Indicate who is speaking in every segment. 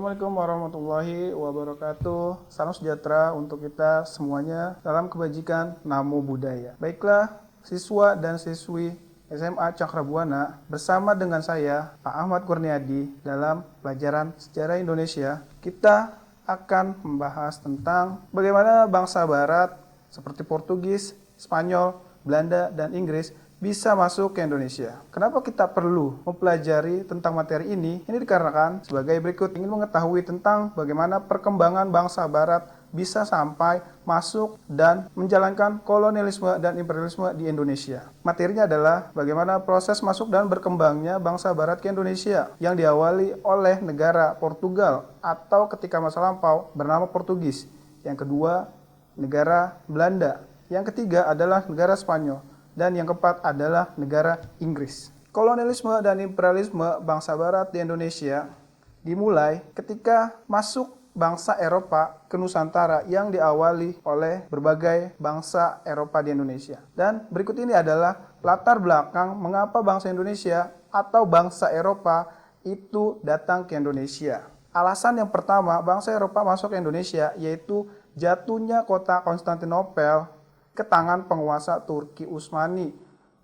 Speaker 1: Assalamualaikum warahmatullahi wabarakatuh. Salam sejahtera untuk kita semuanya. Salam kebajikan, namo buddhaya. Baiklah, siswa dan siswi SMA Cakrabuana bersama dengan saya, Pak Ahmad Kurniadi, dalam pelajaran Sejarah Indonesia, kita akan membahas tentang bagaimana bangsa Barat seperti Portugis, Spanyol, Belanda, dan Inggris bisa masuk ke Indonesia. Kenapa kita perlu mempelajari tentang materi ini? Ini dikarenakan sebagai berikut, ingin mengetahui tentang bagaimana perkembangan bangsa Barat bisa sampai masuk dan menjalankan kolonialisme dan imperialisme di Indonesia. Materinya adalah bagaimana proses masuk dan berkembangnya bangsa Barat ke Indonesia yang diawali oleh negara Portugal atau ketika masa lampau bernama Portugis. Yang kedua, negara Belanda. Yang ketiga adalah negara Spanyol. Dan yang keempat adalah negara Inggris. Kolonialisme dan imperialisme bangsa Barat di Indonesia dimulai ketika masuk bangsa Eropa ke Nusantara yang diawali oleh berbagai bangsa Eropa di Indonesia. Dan berikut ini adalah latar belakang mengapa bangsa Indonesia atau bangsa Eropa itu datang ke Indonesia. Alasan yang pertama bangsa Eropa masuk ke Indonesia yaitu jatuhnya kota Konstantinopel ke tangan penguasa Turki Utsmani.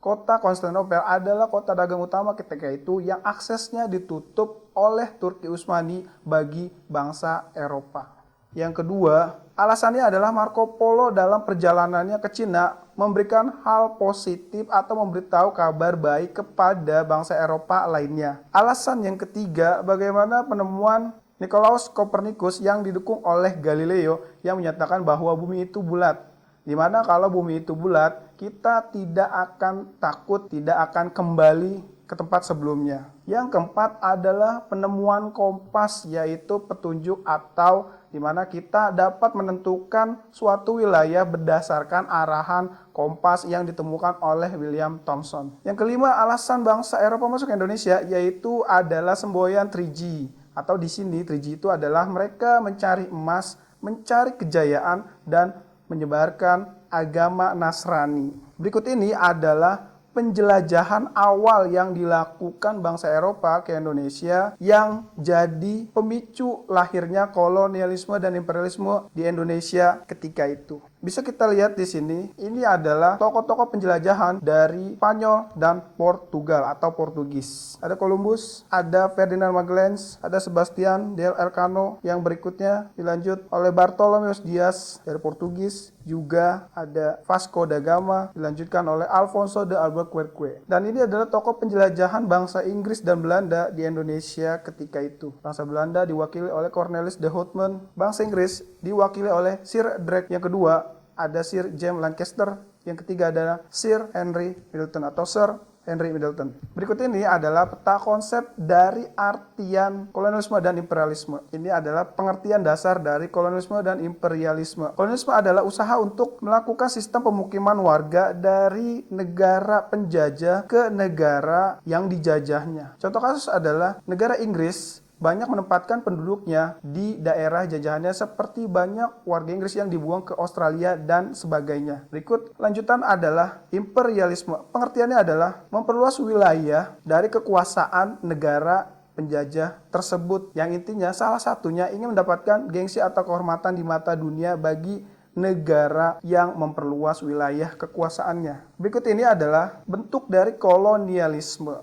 Speaker 1: Kota Konstantinopel adalah kota dagang utama ketika itu yang aksesnya ditutup oleh Turki Utsmani bagi bangsa Eropa. Yang kedua, alasannya adalah Marco Polo dalam perjalanannya ke Cina memberikan hal positif atau memberitahu kabar baik kepada bangsa Eropa lainnya. Alasan yang ketiga, bagaimana penemuan Nicolaus Copernicus yang didukung oleh Galileo yang menyatakan bahwa bumi itu bulat. Dimana kalau bumi itu bulat, kita tidak akan takut, tidak akan kembali ke tempat sebelumnya. Yang keempat adalah penemuan kompas, yaitu petunjuk atau dimana kita dapat menentukan suatu wilayah berdasarkan arahan kompas yang ditemukan oleh William Thomson. Yang kelima, alasan bangsa Eropa masuk ke Indonesia yaitu adalah semboyan 3G. Atau di sini 3G itu adalah mereka mencari emas, mencari kejayaan, dan menyebarkan agama Nasrani. Berikut ini adalah penjelajahan awal yang dilakukan bangsa Eropa ke Indonesia yang jadi pemicu lahirnya kolonialisme dan imperialisme di Indonesia ketika itu. Bisa kita lihat di sini, ini adalah tokoh-tokoh penjelajahan dari Spanyol dan Portugal atau Portugis. Ada Columbus, ada Ferdinand Magelhanes, ada Sebastian del Elcano, yang berikutnya dilanjut oleh Bartolomeus Dias dari Portugis, juga ada Vasco da Gama, dilanjutkan oleh Alfonso de Albuquerque. Dan ini adalah tokoh penjelajahan bangsa Inggris dan Belanda di Indonesia ketika itu. Bangsa Belanda diwakili oleh Cornelis de Houtman, bangsa Inggris diwakili oleh Sir Drake. Yang kedua ada Sir James Lancaster, yang ketiga adalah Sir Henry Middleton atau Sir Henry Middleton. Berikut ini adalah peta konsep dari artian kolonialisme dan imperialisme. Ini adalah pengertian dasar dari kolonialisme dan imperialisme. Kolonialisme adalah usaha untuk melakukan sistem pemukiman warga dari negara penjajah ke negara yang dijajahnya. Contoh kasus adalah negara Inggris banyak menempatkan penduduknya di daerah jajahannya seperti banyak warga Inggris yang dibuang ke Australia dan sebagainya. Berikut lanjutan adalah imperialisme. Pengertiannya adalah memperluas wilayah dari kekuasaan negara penjajah tersebut yang intinya salah satunya ingin mendapatkan gengsi atau kehormatan di mata dunia bagi negara yang memperluas wilayah kekuasaannya. Berikut ini adalah bentuk dari kolonialisme.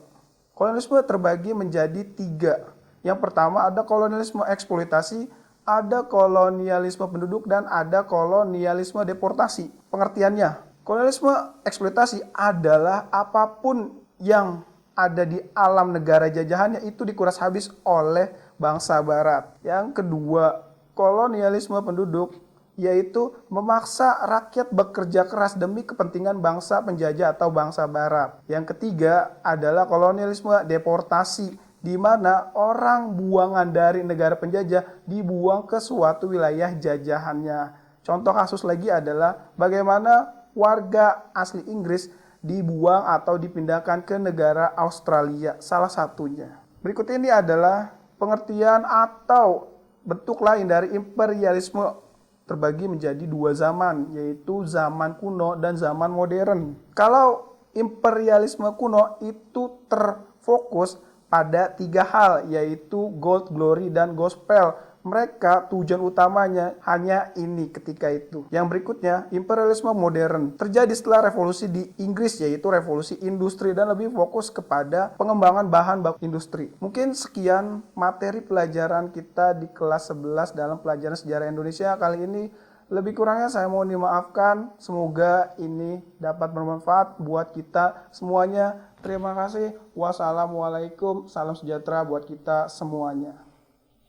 Speaker 1: Kolonialisme terbagi menjadi 3. Yang pertama ada kolonialisme eksploitasi, ada kolonialisme penduduk, dan ada kolonialisme deportasi. Pengertiannya, kolonialisme eksploitasi adalah apapun yang ada di alam negara jajahannya itu dikuras habis oleh bangsa Barat. Yang kedua, kolonialisme penduduk, yaitu memaksa rakyat bekerja keras demi kepentingan bangsa penjajah atau bangsa Barat. Yang ketiga adalah kolonialisme deportasi, di mana orang buangan dari negara penjajah dibuang ke suatu wilayah jajahannya. Contoh kasus lagi adalah bagaimana warga asli Inggris dibuang atau dipindahkan ke negara Australia, salah satunya. Berikut ini adalah pengertian atau bentuk lain dari imperialisme terbagi menjadi 2 zaman, yaitu zaman kuno dan zaman modern. Kalau imperialisme kuno itu terfokus pada 3 hal, yaitu gold, glory, dan gospel. Mereka tujuan utamanya hanya ini ketika itu. Yang berikutnya, imperialisme modern terjadi setelah revolusi di Inggris, yaitu revolusi industri, dan lebih fokus kepada pengembangan bahan baku industri. Mungkin sekian materi pelajaran kita di kelas 11 dalam pelajaran sejarah Indonesia kali ini. Lebih kurangnya saya mohon dimaafkan. Semoga ini dapat bermanfaat buat kita semuanya. Terima kasih. Wassalamualaikum. Salam sejahtera buat kita semuanya.